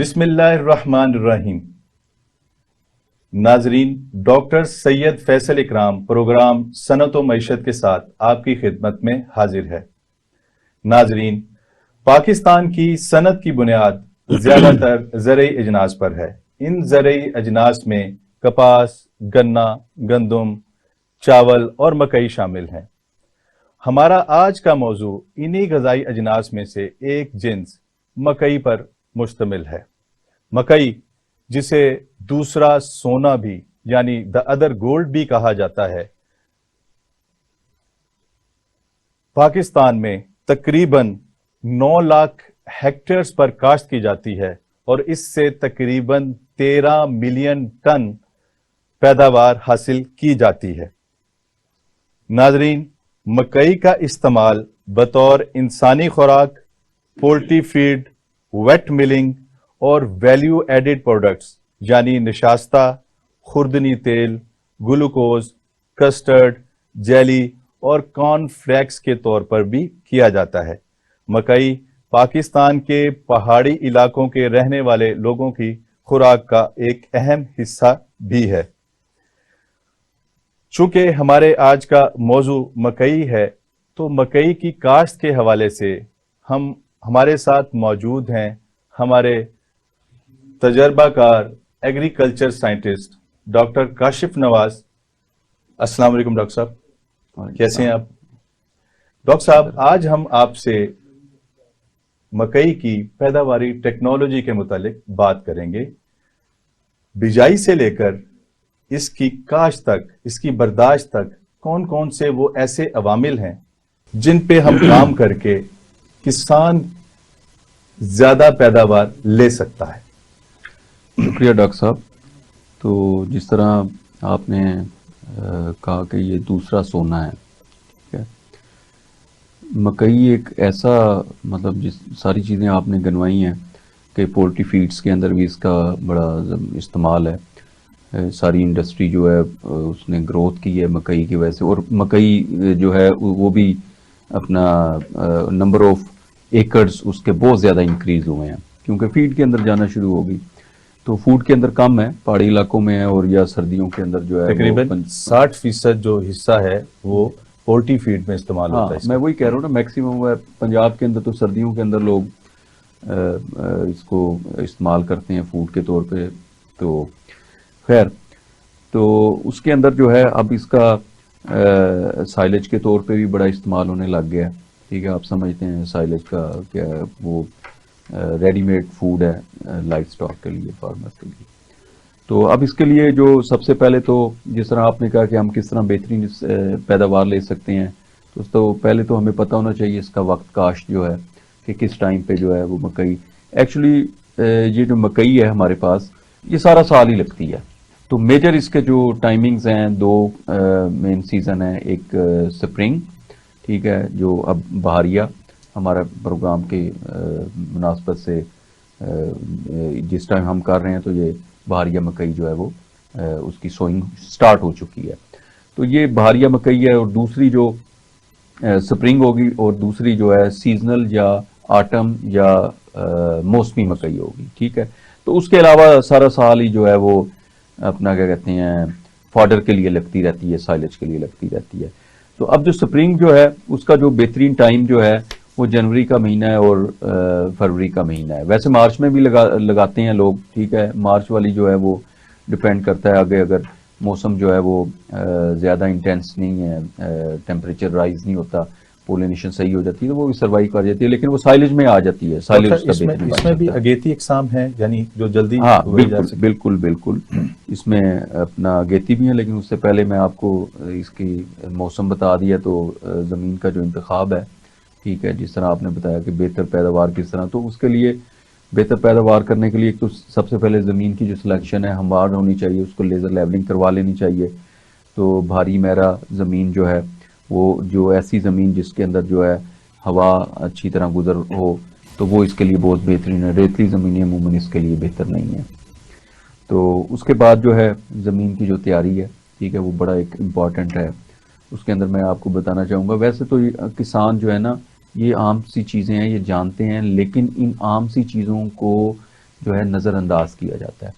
بسم اللہ الرحمن الرحیم۔ ناظرین، ڈاکٹر سید فیصل اکرام پروگرام صنعت و معیشت کے ساتھ آپ کی خدمت میں حاضر ہے۔ ناظرین، پاکستان کی صنعت کی بنیاد زیادہ تر زرعی اجناس پر ہے۔ ان زرعی اجناس میں کپاس، گنا، گندم، چاول اور مکئی شامل ہیں۔ ہمارا آج کا موضوع انہی غذائی اجناس میں سے ایک جنس مکئی پر مشتمل ہے۔ مکئی، جسے دوسرا سونا بھی یعنی دا ادر گولڈ بھی کہا جاتا ہے، پاکستان میں تقریباً 9 لاکھ ہیکٹرز پر کاشت کی جاتی ہے اور اس سے تقریباً 13 ملین ٹن پیداوار حاصل کی جاتی ہے۔ ناظرین، مکئی کا استعمال بطور انسانی خوراک، پولٹری فیڈ، ویٹ ملنگ اور ویلیو ایڈڈ پروڈکٹس یعنی نشاستہ، خوردنی تیل، گلوکوز، کسٹرڈ، جیلی اور کارن فلیکس کے طور پر بھی کیا جاتا ہے۔ مکئی پاکستان کے پہاڑی علاقوں کے رہنے والے لوگوں کی خوراک کا ایک اہم حصہ بھی ہے۔ چونکہ ہمارے آج کا موضوع مکئی ہے، تو مکئی کی کاشت کے حوالے سے ہمارے ساتھ موجود ہیں ہمارے تجربہ کار ایگریکلچر سائنٹسٹ ڈاکٹر کاشف نواز۔ السلام علیکم ڈاکٹر صاحب، کیسے ہیں آپ؟ ڈاکٹر صاحب، آج ہم آپ سے مکئی کی پیداواری ٹیکنالوجی کے متعلق بات کریں گے۔ بجائی سے لے کر اس کی کاشت تک، اس کی برداشت تک کون کون سے وہ ایسے عوامل ہیں جن پہ ہم کام کر کے کسان زیادہ پیداوار لے سکتا ہے؟ شکریہ ڈاکٹر صاحب۔ تو جس طرح آپ نے کہا کہ یہ دوسرا سونا ہے، ٹھیک ہے، مکئی ایک ایسا مطلب جس ساری چیزیں آپ نے گنوائی ہیں کہ پولٹری فیڈز کے اندر بھی اس کا بڑا استعمال ہے۔ ساری انڈسٹری جو ہے اس نے گروتھ کی ہے مکئی کی وجہ سے، اور مکئی جو ہے وہ بھی اپنا نمبر آف ایکڑز اس کے بہت زیادہ انکریز ہوئے ہیں، کیونکہ فیڈ کے اندر جانا شروع ہو گئی۔ تو فوڈ کے اندر کم ہے، پہاڑی علاقوں میں ہے، اور یا سردیوں کے اندر جو ہے تقریباً 60% جو حصہ ہے وہ پولٹری فیڈ میں استعمال ہوتا ہے۔ میں وہی کہہ رہا ہوں نا، میکسیمم ہے پنجاب کے اندر، تو سردیوں کے اندر لوگ اس کو استعمال کرتے ہیں فوڈ کے طور پہ۔ تو خیر، تو اس کے اندر جو ہے اب اس کا سائلج کے طور پہ بھی بڑا استعمال ہونے لگ گیا ہے، ٹھیک ہے۔ آپ سمجھتے ہیں سائلج کا کیا ہے، وہ ریڈی میڈ فوڈ ہے لائف سٹاک کے لیے، فارمر کے لیے۔ تو اب اس کے لیے جو سب سے پہلے تو جس طرح آپ نے کہا کہ ہم کس طرح بہترین پیداوار لے سکتے ہیں، تو پہلے تو ہمیں پتہ ہونا چاہیے اس کا وقت کاشت جو ہے کہ کس ٹائم پہ جو ہے وہ مکئی ایکچولی یہ جو مکئی ہے ہمارے پاس یہ سارا سال ہی لگتی ہے۔ تو میجر اس کے جو ٹائمنگز ہیں، 2 مین سیزن ہیں، ایک سپرنگ، ٹھیک ہے، جو اب بہاریہ ہمارا پروگرام کے مناسبت سے جس ٹائم ہم کر رہے ہیں تو یہ بہاریہ مکئی جو ہے وہ اس کی سوئنگ سٹارٹ ہو چکی ہے۔ تو یہ بہاریہ مکئی ہے، اور دوسری جو سپرنگ ہوگی، اور دوسری جو ہے سیزنل یا آٹم یا موسمی مکئی ہوگی، ٹھیک ہے۔ تو اس کے علاوہ سارا سال ہی جو ہے وہ اپنا کیا کہتے ہیں فاڈر کے لیے لگتی رہتی ہے، سائلج کے لیے لگتی رہتی ہے۔ تو اب جو سپرنگ جو ہے اس کا جو بہترین ٹائم جو ہے وہ جنوری کا مہینہ ہے اور فروری کا مہینہ ہے۔ ویسے مارچ میں بھی لگاتے ہیں لوگ، ٹھیک ہے۔ مارچ والی جو ہے وہ ڈپینڈ کرتا ہے آگے اگر موسم جو ہے وہ زیادہ انٹینس نہیں ہے، ٹیمپریچر رائز نہیں ہوتا، پولینیشن صحیح ہو جاتی ہے، تو وہ بھی سروائیو کر جاتی ہے، لیکن وہ سائلج میں آ جاتی ہے۔ سائلج اس میں بھی اگیتی اقسام ہیں یعنی جو جلدی؟ ہاں بالکل اس میں اپنا اگیتی بھی ہیں، لیکن اس سے پہلے میں آپ کو اس کی موسم بتا دیا۔ تو زمین کا جو انتخاب ہے، ٹھیک ہے، جس طرح آپ نے بتایا کہ بہتر پیداوار کس طرح، تو اس کے لیے بہتر پیداوار کرنے کے لیے ایک تو سب سے پہلے زمین کی جو سلیکشن ہے ہموار ہونی چاہیے، اس کو لیزر لیولنگ کروا لینی چاہیے۔ تو بھاری میرا زمین جو ہے وہ جو ایسی زمین جس کے اندر جو ہے ہوا اچھی طرح گزر ہو، تو وہ اس کے لیے بہت بہترین ہے۔ ریتلی زمینیں عموماً اس کے لیے بہتر نہیں ہیں۔ تو اس کے بعد جو ہے زمین کی جو تیاری ہے، ٹھیک ہے، وہ بڑا ایک امپورٹنٹ ہے۔ اس کے اندر میں آپ کو بتانا چاہوں گا، ویسے تو کسان جو ہے نا، یہ عام سی چیزیں ہیں، یہ جانتے ہیں، لیکن ان عام سی چیزوں کو جو ہے نظر انداز کیا جاتا ہے.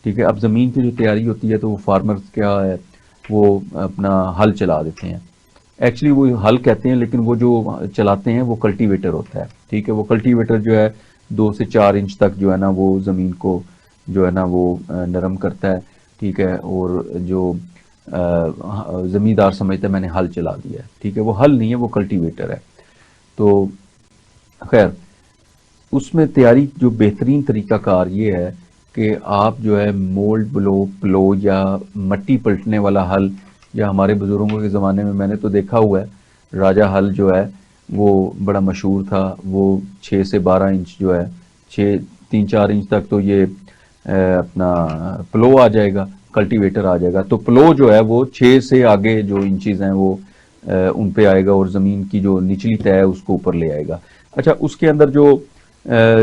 ٹھیک ہے. اب زمین کی جو تیاری ہوتی ہے تو وہ فارمرز کیا ہے وہ اپنا ہل چلا دیتے ہیں. ایکچولی وہ ہل کہتے ہیں لیکن وہ جو چلاتے ہیں وہ کلٹیویٹر ہوتا ہے. ٹھیک ہے. وہ کلٹیویٹر جو ہے 2 سے 4 انچ تک جو ہے نا وہ زمین کو جو ہے نا وہ نرم کرتا ہے. ٹھیک ہے. اور جو زمیندار سمجھتا ہے میں نے ہل چلا دیا ہے. ٹھیک ہے. وہ ہل نہیں ہے, وہ کلٹیویٹر ہے. تو خیر اس میں تیاری جو بہترین طریقہ کار یہ ہے کہ آپ جو ہے مولڈ بلو پلو یا مٹی پلٹنے والا ہل, یا ہمارے بزرگوں کے زمانے میں نے تو دیکھا ہوا ہے راجہ ہل جو ہے وہ بڑا مشہور تھا. وہ 6 سے 12 انچ جو ہے 3-4 انچ تک تو یہ اپنا پلو آ جائے گا, کلٹیویٹر آ جائے گا. تو پلو جو ہے وہ 6 سے آگے جو انچیز ہیں وہ ان پہ آئے گا اور زمین کی جو نچلی تہ ہے اس کو اوپر لے آئے گا. اچھا اس کے اندر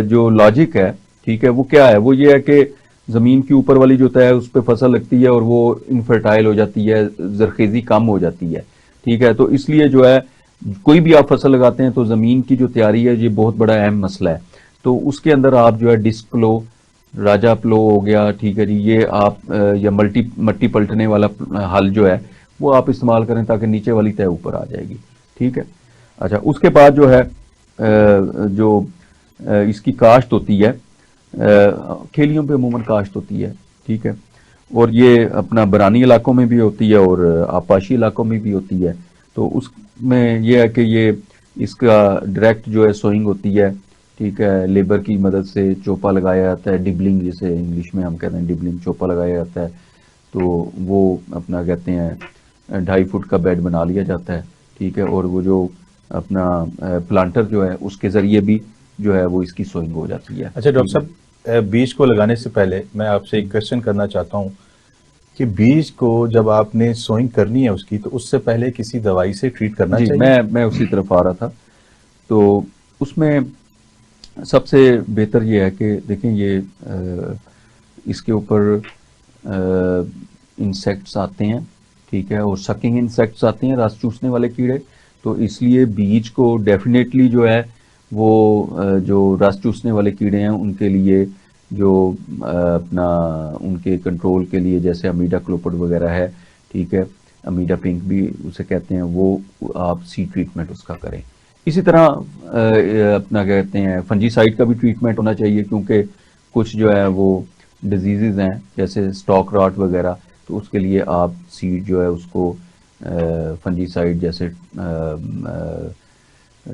جو لاجک ہے ٹھیک ہے وہ کیا ہے, وہ یہ ہے کہ زمین کی اوپر والی جو تہ ہے اس پہ فصل لگتی ہے اور وہ انفرٹائل ہو جاتی ہے, زرخیزی کم ہو جاتی ہے. ٹھیک ہے. تو اس لیے جو ہے کوئی بھی آپ فصل لگاتے ہیں تو زمین کی جو تیاری ہے یہ بہت بڑا اہم مسئلہ ہے. تو اس کے اندر آپ جو ہے ڈسک پلو, راجا پلو ہو گیا, ٹھیک ہے جی, یہ آپ یا مٹی پلٹنے والا ہل جو ہے وہ آپ استعمال کریں تاکہ نیچے والی تہ اوپر آ جائے گی. ٹھیک ہے. اچھا اس کے بعد جو ہے جو اس کی کاشت ہوتی ہے, کھیلیوں پہ عموماً کاشت ہوتی ہے. ٹھیک ہے. اور یہ اپنا برانی علاقوں میں بھی ہوتی ہے اور آبپاشی علاقوں میں بھی ہوتی ہے. تو اس میں یہ ہے کہ یہ اس کا ڈائریکٹ جو ہے سوئنگ ہوتی ہے. ٹھیک ہے. لیبر کی مدد سے چوپا لگایا جاتا ہے, ڈبلنگ جسے انگلش میں ہم کہتے ہیں ڈبلنگ, چوپا لگایا جاتا ہے. تو وہ اپنا کہتے ہیں 2.5 فٹ کا بیڈ بنا لیا جاتا ہے. ٹھیک ہے. اور وہ جو اپنا پلانٹر جو ہے اس کے ذریعے بھی جو ہے وہ اس کی سوئنگ ہو جاتی ہے. اچھا ڈاکٹر صاحب, بیج کو لگانے سے پہلے میں آپ سے ایک کوشچن کرنا چاہتا ہوں کہ بیج کو جب آپ نے سوئنگ کرنی ہے اس کی تو اس سے پہلے کسی دوائی سے ٹریٹ کرنا جی چاہیے؟ میں اسی طرف آ رہا تھا. تو اس میں سب سے بہتر یہ ہے کہ دیکھیں یہ اس کے اوپر انسیکٹس آتے ہیں. ٹھیک ہے. اور سکنگ انسیکٹس آتے ہیں, رس چوسنے والے کیڑے. تو اس لیے بیج کو ڈیفینیٹلی جو ہے وہ جو رس چوسنے والے کیڑے ہیں ان کے لیے جو اپنا ان کے کنٹرول کے لیے جیسے امیڈا کلوپڈ وغیرہ ہے. ٹھیک ہے. امیڈا پنک بھی اسے کہتے ہیں, وہ آپ سی ٹریٹمنٹ اس کا کریں. اسی طرح اپنا کہتے ہیں فنجی سائڈ کا بھی ٹریٹمنٹ ہونا چاہیے کیونکہ کچھ جو ہے وہ ڈیزیزز ہیں جیسے اسٹاک راٹ وغیرہ. تو اس کے لیے آپ سیڈ جو ہے اس کو فنجی سائڈ جیسے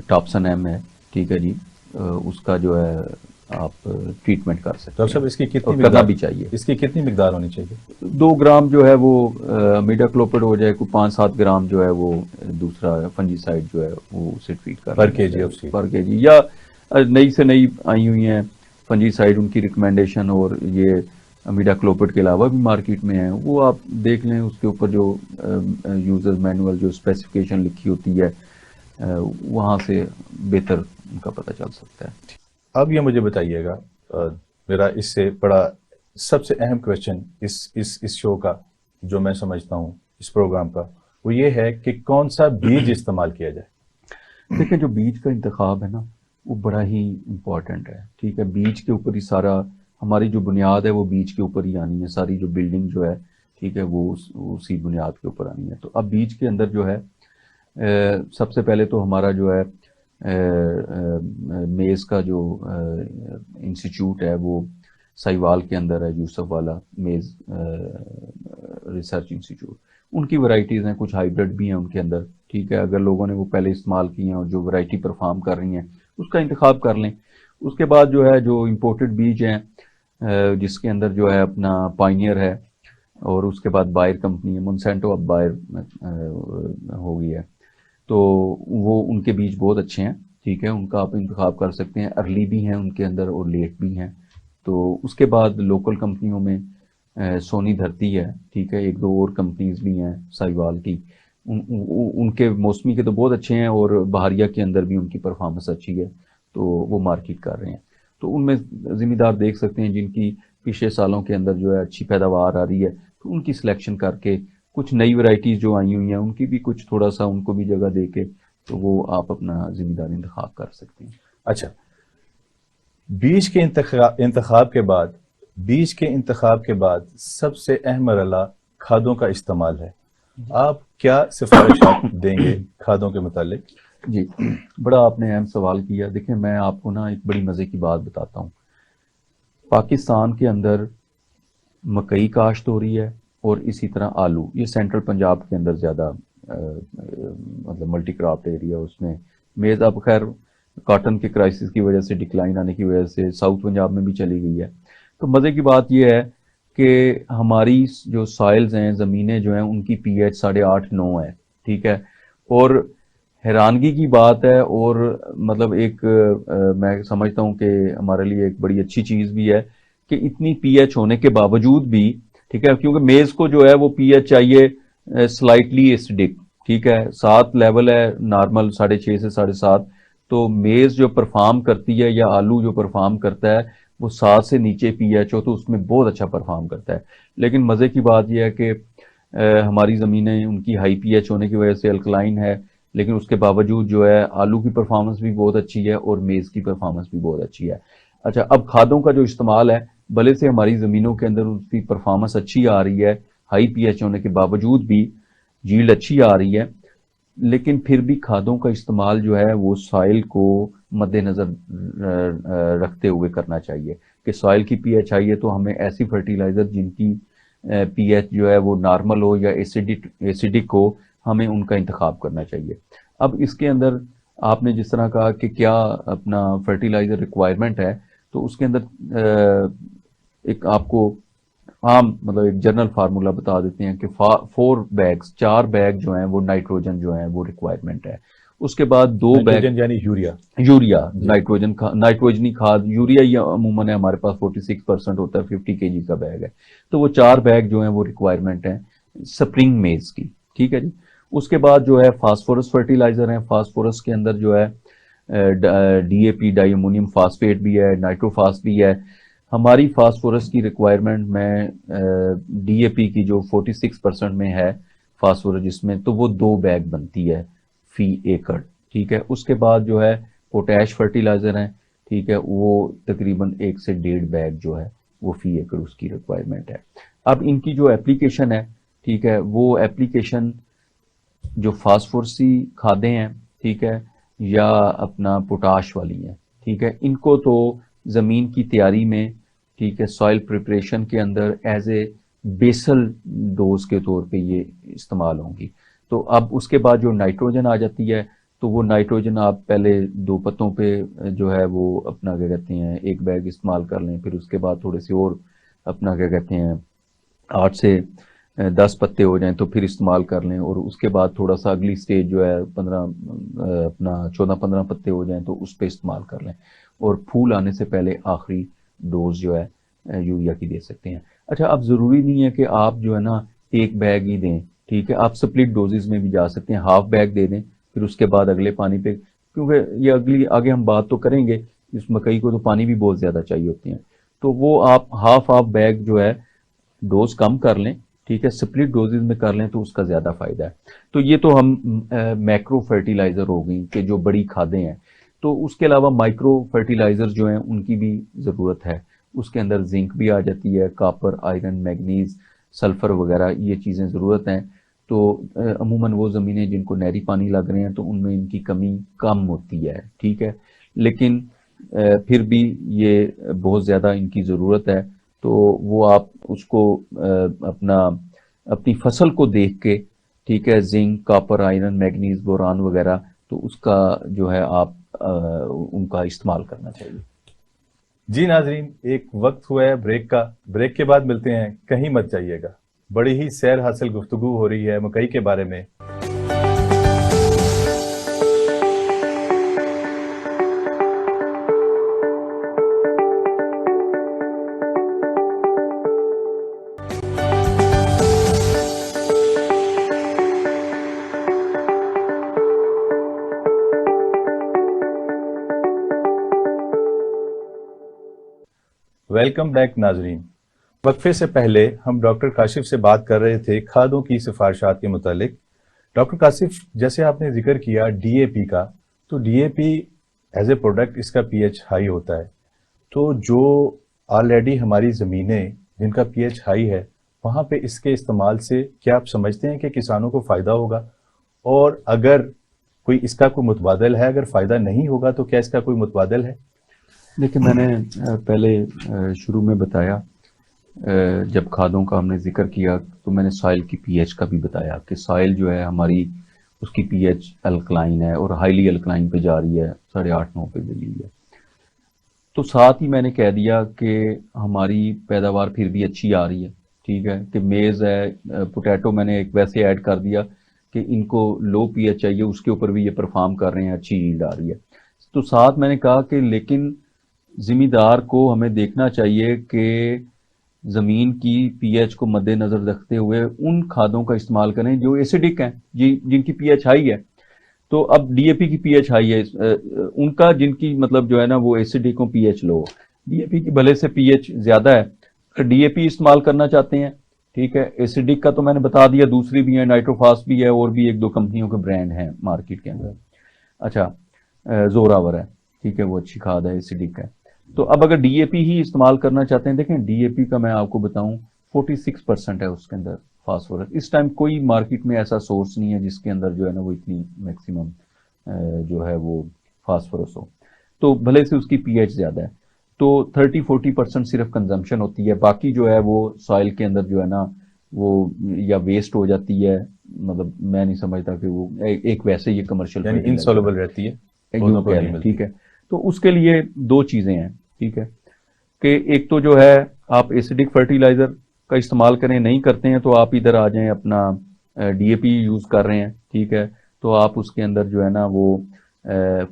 ٹاپسن ایم ہے. ٹھیک ہے جی, اس کا جو ہے آپ ٹریٹمنٹ کر سکتے ڈاکٹر ہیں صاحب اس کی اور کتنی کرنا مقدار بھی چاہیے. اس کی کتنی مقدار ہونی چاہیے؟ 2 گرام جو ہے وہ میڈا کلوپڈ ہو جائے, کوئی 5-7 گرام جو ہے وہ دوسرا فنجی سائڈ جو ہے وہ اسے ٹریٹ کر پر لینا کے جی چاہیے آف سیڈ؟ پر کے جی. یا نئی سے نئی آئی ہوئی ہیں فنجی سائڈ, ان کی ریکمنڈیشن اور یہ امیڈا کلوپڈ کے علاوہ بھی مارکیٹ میں ہیں, وہ آپ دیکھ لیں. اس کے اوپر جو یوزر مینول جو اسپیسیفکیشن لکھی ہوتی ہے وہاں سے بہتر ان کا پتہ چل سکتا ہے. اب یہ مجھے بتائیے گا, میرا اس سے بڑا سب سے اہم کویشچن اس شو کا جو میں سمجھتا ہوں اس پروگرام کا, وہ یہ ہے کہ کون سا بیج استعمال کیا جائے؟ دیکھیں جو بیج کا انتخاب ہے نا وہ بڑا ہی امپورٹنٹ ہے. ٹھیک ہے. بیج کے اوپر ہی سارا ہماری جو بنیاد ہے وہ بیج کے اوپر ہی آنی ہے. ساری جو بلڈنگ جو ہے ٹھیک ہے وہ اسی بنیاد کے اوپر آنی ہے. تو اب بیج کے اندر جو ہے سب سے پہلے تو ہمارا جو ہے میز کا جو انسٹیٹیوٹ ہے وہ سائیوال کے اندر ہے, یوسف والا میز ریسرچ انسٹیٹیوٹ. ان کی ورائٹیز ہیں, کچھ ہائیبرڈ بھی ہیں ان کے اندر. ٹھیک ہے. اگر لوگوں نے وہ پہلے استعمال کی ہیں اور جو ورائٹی پرفارم کر رہی ہیں اس کا انتخاب کر لیں. اس کے بعد جو ہے جو امپورٹڈ بیج ہیں جس کے اندر جو ہے اپنا پائنیئر ہے اور اس کے بعد بائر کمپنی ہے, مونسینٹو اب بائر ہو گئی ہے. تو وہ ان کے بیج بہت اچھے ہیں. ٹھیک ہے. ان کا آپ انتخاب کر سکتے ہیں. ارلی بھی ہیں ان کے اندر اور لیٹ بھی ہیں. تو اس کے بعد لوکل کمپنیوں میں سونی دھرتی ہے. ٹھیک ہے. 1-2 اور کمپنیز بھی ہیں سائیوال کی, ان کے موسمی کے تو بہت اچھے ہیں اور بہاریہ کے اندر بھی ان کی پرفارمنس اچھی ہے. تو وہ مارکیٹ کر رہے ہیں. تو ان میں ذمہ دار دیکھ سکتے ہیں جن کی پچھلے سالوں کے اندر جو ہے اچھی پیداوار آ رہی ہے تو ان کی سلیکشن کر کے, کچھ نئی ورائٹیز جو آئی ہوئی ہیں ان کی بھی کچھ تھوڑا سا ان کو بھی جگہ دے کے تو وہ آپ اپنا ذمہ دار انتخاب کر سکتے ہیں. اچھا, بیج کے انتخاب کے بعد سب سے اہم مرحلہ کھادوں کا استعمال ہے. آپ کیا سفارشات دیں گے کھادوں کے متعلق؟ جی، بڑا آپ نے اہم سوال کیا. دیکھیں میں آپ کو نا ایک بڑی مزے کی بات بتاتا ہوں. پاکستان کے اندر مکئی کاشت ہو رہی ہے اور اسی طرح آلو. یہ سینٹرل پنجاب کے اندر زیادہ مطلب ملٹی کراپ ایریا. اس میں میز اب خیر کاٹن کے کرائسس کی وجہ سے ڈکلائن آنے کی وجہ سے ساؤتھ پنجاب میں بھی چلی گئی ہے. تو مزے کی بات یہ ہے کہ ہماری جو سائلز ہیں، زمینیں جو ہیں، ان کی پی ایچ 8.5-9 ہے. ٹھیک ہے. اور حیرانگی کی بات ہے اور مطلب ایک میں سمجھتا ہوں کہ ہمارے لیے ایک بڑی اچھی چیز بھی ہے کہ اتنی پی ایچ ہونے کے باوجود بھی، ٹھیک ہے، کیونکہ میز کو جو ہے وہ پی ایچ چاہیے سلائٹلی ایسڈک. ٹھیک ہے، 7 لیول ہے نارمل 6.5 سے 7.5. تو میز جو پرفارم کرتی ہے یا آلو جو پرفارم کرتا ہے وہ 7 سے نیچے پی ایچ ہو تو اس میں بہت اچھا پرفارم کرتا ہے. لیکن مزے کی بات یہ ہے کہ ہماری زمینیں ان کی ہائی پی ایچ ہونے کی وجہ سے الکلائن ہے، لیکن اس کے باوجود جو ہے آلو کی پرفارمنس بھی بہت اچھی ہے اور میز کی پرفارمنس بھی بہت اچھی ہے. اچھا، اب کھادوں کا جو استعمال ہے، بھلے سے ہماری زمینوں کے اندر اس کی پرفارمنس اچھی آ رہی ہے، ہائی پی ایچ ہونے کے باوجود بھی جیلڈ اچھی آ رہی ہے، لیکن پھر بھی کھادوں کا استعمال جو ہے وہ سائل کو مد نظر رکھتے ہوئے کرنا چاہیے کہ سائل کی پی ایچ آئی ہے تو ہمیں ایسی فرٹیلائزر جن کی پی ایچ جو ہے وہ نارمل ہو یا ایسیڈک ہو، ہمیں ان کا انتخاب کرنا چاہیے. اب اس کے اندر آپ نے جس طرح کہا کہ کیا اپنا فرٹیلائزر ریکوائرمنٹ ہے، تو اس کے اندر ایک آپ کو عام مطلب ایک جنرل فارمولا بتا دیتے ہیں کہ 4 بیگ جو ہیں وہ نائٹروجن جو ہیں وہ ریکوائرمنٹ ہے. اس کے بعد 2 بیگ یعنی یوریا نائٹروجنی کھاد. یوریا یہ عموماً ہمارے پاس 46% ہوتا ہے، 50 kg کا بیگ ہے. تو وہ 4 بیگ جو ہیں وہ ریکوائرمنٹ ہیں سپرنگ میز کی. ٹھیک ہے جی. اس کے بعد جو ہے فاسفورس فرٹیلائزر ہیں. فاسفورس کے اندر جو ہے D A P dye امونیم phosphate بھی ہے، نائٹروفاس بھی ہے. ہماری فاسفورس کی ریکوائرمنٹ میں ڈی اے پی کی جو 46% میں ہے فاسفورس جس میں، تو وہ 2 بیگ بنتی ہے فی ایکڑ. ٹھیک ہے. اس کے بعد جو ہے پوٹیش فرٹیلائزر ہیں. ٹھیک ہے، وہ تقریباً 1 سے 1.5 بیگ جو ہے وہ فی ایکڑ اس کی ریکوائرمنٹ ہے. اب ان کی جو اپلیکیشن ہے، ٹھیک ہے، وہ اپلیکیشن جو فاسفورسی کھادیں ہیں، ٹھیک ہے، یا اپنا پوٹاش والی ہیں، ٹھیک ہے، ان کو تو زمین کی تیاری میں، ٹھیک ہے، سوائل پریپریشن کے اندر ایز اے بیسل ڈوز کے طور پہ یہ استعمال ہوں گی. تو اب اس کے بعد جو نائٹروجن آ جاتی ہے، تو وہ نائٹروجن آپ پہلے 2 پتوں پہ جو ہے وہ اپنا کیا کہتے ہیں 1 بیگ استعمال کر لیں. پھر اس کے بعد تھوڑے سے اور اپنا کیا کہتے ہیں 8 سے 10 پتے ہو جائیں تو پھر استعمال کر لیں. اور اس کے بعد تھوڑا سا اگلی سٹیج جو ہے 14-15 پتے ہو جائیں تو اس پہ استعمال کر لیں. اور پھول آنے سے پہلے آخری ڈوز جو ہے یوریا کی دے سکتے ہیں. اچھا، اب ضروری نہیں ہے کہ آپ جو ہے نا 1 بیگ ہی دیں. ٹھیک ہے، آپ سپلٹ ڈوزز میں بھی جا سکتے ہیں. ½ بیگ دے دیں، پھر اس کے بعد اگلے پانی پہ، کیونکہ یہ آگے ہم بات تو کریں گے، اس مکئی کو تو پانی بھی بہت زیادہ چاہیے ہوتے ہیں. تو وہ آپ ½ بیگ جو ہے ڈوز کم کر لیں. ٹھیک ہے، سپلٹ ڈوزز میں کر لیں تو اس کا زیادہ فائدہ ہے. تو یہ تو ہم میکرو فرٹیلائزر ہو گئی کہ جو بڑی کھادیں ہیں. تو اس کے علاوہ مائکرو فرٹیلائزر جو ہیں ان کی بھی ضرورت ہے. اس کے اندر زنک بھی آ جاتی ہے، کاپر، آئرن، میگنیز، سلفر وغیرہ یہ چیزیں ضرورت ہیں. تو عموماً وہ زمینیں جن کو نہری پانی لگ رہے ہیں تو ان میں ان کی کمی کم ہوتی ہے. ٹھیک ہے، لیکن پھر بھی یہ بہت زیادہ ان کی ضرورت ہے. تو وہ آپ اس کو اپنی فصل کو دیکھ کے، ٹھیک ہے، zinc, copper, iron, manganese, boron وغیرہ، تو اس کا جو ہے آپ ان کا استعمال کرنا چاہیے. جی ناظرین، ایک وقت ہوا ہے بریک کا. بریک کے بعد ملتے ہیں، کہیں مت جائیے گا. بڑی ہی سیر حاصل گفتگو ہو رہی ہے مکئی کے بارے میں. ویلکم بیک ناظرین. وقفے سے پہلے ہم ڈاکٹر کاشف سے بات کر رہے تھے کھادوں کی سفارشات کے متعلق. ڈاکٹر کاشف، جیسے آپ نے ذکر کیا ڈی اے پی کا، تو D A P as a product اس کا پی ایچ ہائی ہوتا ہے. تو جو آلریڈی ہماری زمینیں جن کا پی ایچ ہائی ہے وہاں پہ اس کے استعمال سے کیا آپ سمجھتے ہیں کہ کسانوں کو فائدہ ہوگا؟ اور اگر کوئی اس کا کوئی متبادل ہے، اگر فائدہ نہیں ہوگا تو کیا اس کا کوئی متبادل ہے؟ دیکھیں میں نے پہلے شروع میں بتایا، جب کھادوں کا ہم نے ذکر کیا تو میں نے سائل کی پی ایچ کا بھی بتایا کہ سائل جو ہے ہماری اس کی پی ایچ الکلائن ہے اور ہائیلی الکلائن پہ جا رہی ہے، 8.5 9 پہ گئی ہے. تو ساتھ ہی میں نے کہہ دیا کہ ہماری پیداوار پھر بھی اچھی آ رہی ہے. ٹھیک ہے کہ میز ہے، پوٹیٹو میں نے ایک ویسے ایڈ کر دیا کہ ان کو لو پی ایچ چاہیے، اس کے اوپر بھی یہ پرفارم کر رہے ہیں، اچھی ییلڈ آ رہی ہے. تو ساتھ میں نے کہا کہ لیکن ذمہ دار کو ہمیں دیکھنا چاہیے کہ زمین کی پی ایچ کو مد نظر رکھتے ہوئے ان کھادوں کا استعمال کریں جو ایسیڈک ہیں، جن کی پی ایچ ہائی ہے. تو اب ڈی اے پی کی پی ایچ ہائی ہے، ان کا جن کی مطلب جو ہے نا وہ acidic P H low, D A P کی بھلے سے پی ایچ زیادہ ہے، ڈی اے پی استعمال کرنا چاہتے ہیں. ٹھیک ہے، ایسیڈک کا تو میں نے بتا دیا، دوسری بھی ہیں، نائٹروفاس بھی ہے، اور بھی 1 2 کمپنیوں کے برانڈ ہیں مارکیٹ کے اندر. اچھا، زوراور ہے، ٹھیک ہے، وہ اچھی کھاد ہے، ایسیڈک ہے. تو اب اگر ڈی اے پی ہی استعمال کرنا چاہتے ہیں، دیکھیں ڈی اے پی کا میں آپ کو بتاؤں 46% ہے اس کے اندر فاسفورس. اس ٹائم کوئی مارکیٹ میں ایسا سورس نہیں ہے جس کے اندر جو ہے نا وہ اتنی میکسیمم جو ہے وہ فاسفورس ہو. تو بھلے سے اس کی پی ایچ زیادہ ہے، تو 30-40% صرف کنزمپشن ہوتی ہے، باقی جو ہے وہ سوائل کے اندر جو ہے نا وہ یا ویسٹ ہو جاتی ہے. مطلب میں نہیں سمجھتا کہ وہ ایک ویسے یہ کمرشل یعنی انسولوبل رہتی ہے، پودوں کو نہیں ملتی. ٹھیک ہے. تو اس کے لیے 2 چیزیں ہیں. ٹھیک ہے کہ ایک تو جو ہے آپ ایسیڈک فرٹیلائزر کا استعمال کریں، نہیں کرتے ہیں تو آپ ادھر آ جائیں، اپنا ڈی اے پی یوز کر رہے ہیں. ٹھیک ہے، تو آپ اس کے اندر جو ہے نا وہ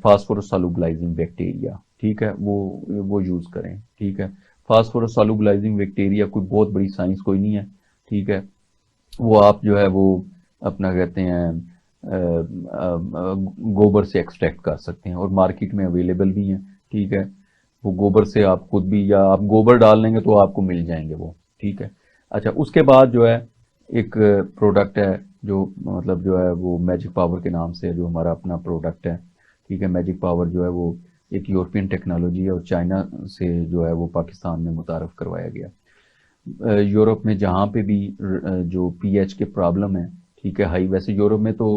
فاسفورس سالوبلائزنگ بیکٹیریا، ٹھیک ہے، وہ یوز کریں. ٹھیک ہے، فاسفورس سالوبلائزنگ بیکٹیریا کوئی بہت بڑی سائنس کوئی نہیں ہے. ٹھیک ہے، وہ آپ جو ہے وہ اپنا کہتے ہیں گوبر سے ایکسٹریکٹ کر سکتے ہیں، اور مارکیٹ میں اویلیبل بھی ہیں. ٹھیک ہے، وہ گوبر سے آپ خود بھی، یا آپ گوبر ڈال لیں گے تو آپ کو مل جائیں گے وہ. ٹھیک ہے. اچھا، اس کے بعد جو ہے ایک پروڈکٹ ہے جو مطلب جو ہے وہ میجک پاور کے نام سے جو ہمارا اپنا پروڈکٹ ہے. ٹھیک ہے، میجک پاور جو ہے وہ ایک یورپین ٹیکنالوجی ہے، اور چائنا سے جو ہے وہ پاکستان میں متعارف کروایا گیا. یورپ میں جہاں پہ بھی جو پی ایچ کے پرابلم ہے، ٹھیک ہے، ہائی، ویسے یورپ میں تو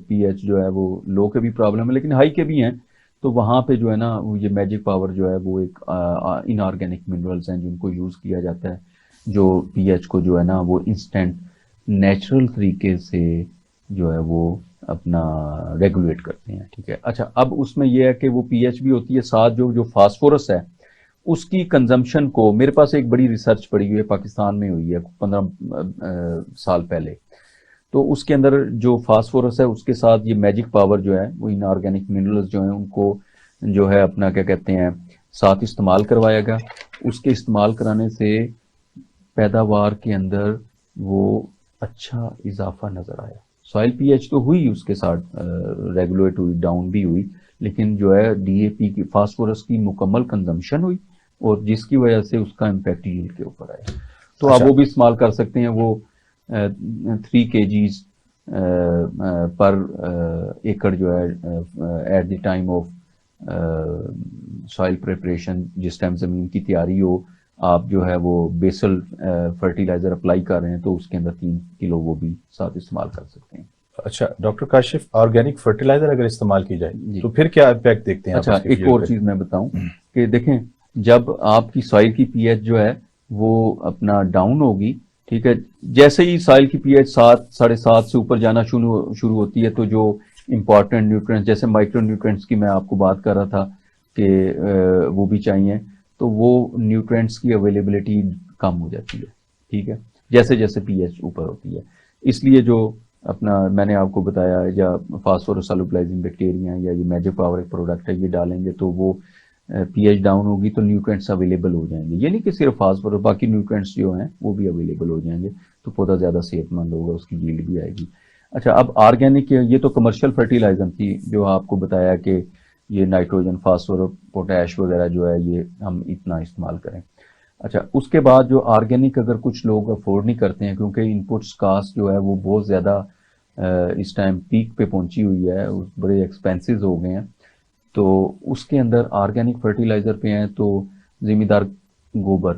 پی ایچ جو ہے وہ لو کے بھی پرابلم ہے لیکن ہائی کے بھی ہیں، تو وہاں پہ جو ہے نا یہ میجک پاور جو ہے وہ ایک ان آرگینک منرلز ہیں جن کو یوز کیا جاتا ہے، جو پی ایچ کو جو ہے نا وہ انسٹنٹ نیچرل طریقے سے جو ہے وہ اپنا ریگولیٹ کرتے ہیں. ٹھیک ہے. اچھا، اب اس میں یہ ہے کہ وہ پی ایچ بھی ہوتی ہے، ساتھ جو فاسفورس ہے اس کی کنزمپشن کو، میرے پاس ایک بڑی ریسرچ پڑی ہوئی ہے، پاکستان میں ہوئی ہے 15 سال پہلے. تو اس کے اندر جو فاسفورس ہے اس کے ساتھ یہ میجک پاور جو ہے وہ ان آرگینک منرلز جو ہیں ان کو جو ہے اپنا کیا کہتے ہیں ساتھ استعمال کروایا گیا. اس کے استعمال کرانے سے پیداوار کے اندر وہ اچھا اضافہ نظر آیا. سوائل پی ایچ تو ہوئی اس کے ساتھ ریگولیٹ ہوئی، ڈاؤن بھی ہوئی، لیکن جو ہے ڈی اے پی کی فاسفورس کی مکمل کنزمپشن ہوئی، اور جس کی وجہ سے اس کا امپیکٹ ییلڈ کے اوپر آیا. تو آپ وہ بھی استعمال کر سکتے ہیں. وہ 3 kgs پر ایکڑ جو ہے at the time of soil preparation, جس ٹائم زمین کی تیاری ہو، آپ جو ہے وہ بیسل فرٹیلائزر اپلائی کر رہے ہیں تو اس کے اندر 3 کلو وہ بھی ساتھ استعمال کر سکتے ہیں. اچھا ڈاکٹر کاشف، آرگینک فرٹیلائزر اگر استعمال کی جائے جی. تو پھر کیا امپیکٹ دیکھتے ہیں آپ اچھا، اس کے ایک yield اور پہ؟ چیز میں بتاؤں کہ دیکھیں جب آپ کی سوائل کی پی ایچ جو ہے وہ اپنا ڈاؤن ہوگی، ٹھیک ہے، جیسے ہی سوائل کی پی ایچ 7 7.5 سے اوپر جانا شروع ہوتی ہے تو جو امپورٹنٹ نیوٹرینٹس جیسے مائکرو نیوٹرینٹس کی میں آپ کو بات کر رہا تھا کہ وہ بھی چاہیے، تو وہ نیوٹرینٹس کی اویلیبلٹی کم ہو جاتی ہے. ٹھیک ہے، جیسے جیسے پی ایچ اوپر ہوتی ہے. اس لیے جو اپنا میں نے آپ کو بتایا یا فاسفورس سالوبلائزنگ بیکٹیریا یا یہ میجک پاور ایک پروڈکٹ ہے، یہ ڈالیں گے تو وہ پی ایچ ڈاؤن ہوگی تو نیوٹرینٹس اویلیبل ہو جائیں گے. یہ نہیں کہ صرف فاسفورس، باقی نیوٹرینٹس جو ہیں وہ بھی اویلیبل ہو جائیں گے، تو پودا زیادہ صحت مند ہوگا، اس کی ییلڈ بھی آئے گی. اچھا، اب آرگینک، یہ تو کمرشل فرٹیلائزر تھی جو آپ کو بتایا کہ یہ نائٹروجن، فاسفورس، پوٹیش وغیرہ جو ہے یہ ہم اتنا استعمال کریں. اچھا، اس کے بعد جو آرگینک اگر کچھ لوگ افورڈ نہیں کرتے ہیں کیونکہ ان پٹس کاسٹ جو ہے وہ بہت زیادہ اس ٹائم پیک پہ پہنچی ہوئی ہے، بڑے ایکسپینسز ہو گئے ہیں، تو اس کے اندر آرگینک فرٹیلائزر پہ ہیں تو زمیندار گوبر،